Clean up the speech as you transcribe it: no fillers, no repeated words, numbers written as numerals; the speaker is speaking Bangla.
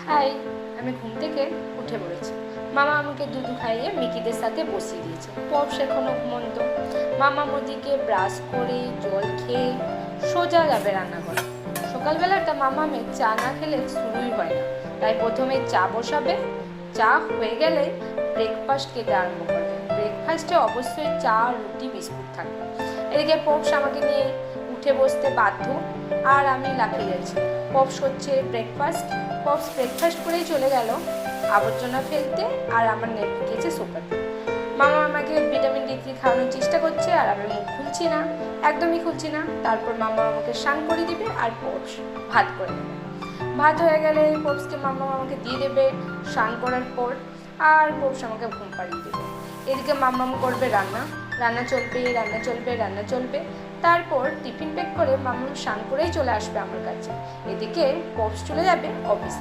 হাই, আমি ঘুম থেকে উঠে পড়েছি। মামা আমাকে দুধ খাইয়ে মিকিদের সাথে বসিয়ে দিয়েছে। পপস এখনো ঘুমন্ত। মামা ওদিকে ব্রাশ করে জল খেয়ে সোজা যাবে রান্না করে। সকালবেলাটা মামামের চা না খেলে শুরুই হয় না, তাই প্রথমে চা বসাবে। চা হয়ে গেলে ব্রেকফাস্ট খেতে আরম্ভ করবে। ব্রেকফাস্টে অবশ্যই চা, রুটি, বিস্কুট থাকবে। এদিকে পপস আমাকে নিয়ে উঠে বসতে বাধ্য, আর আমি লাফিয়ে যাচ্ছি। পপস হচ্ছে ব্রেকফাস্ট। পপস ব্রেকফাস্ট করেই চলে গেল আবর্জনা ফেলতে, আর আমার নেট গিয়েছে সোফাতে। মামা আমাকে ভিটামিন D3 খাওয়ানোর চেষ্টা করছে, আর আমি মুখ খুলছি না, একদমই খুলছি না। তারপর মামা আমাকে স্নান করে দিবে, আর পপস ভাত করে দেবে। ভাত হয়ে গেলে পপসকে মামা আমাকে দিয়ে দেবে স্নান করার পর, আর পপস আমাকে ঘুম পাড়িয়ে দেবে। এদিকে মাম্মাম করবে রান্না। রান্না চলবে, রান্না চলবে, রান্না চলবে। তারপর টিফিন প্যাক করে মাম্মাম স্নান করেই চলে আসবে আমার কাছে। এদিকে পপস চলে যাবে অফিসে।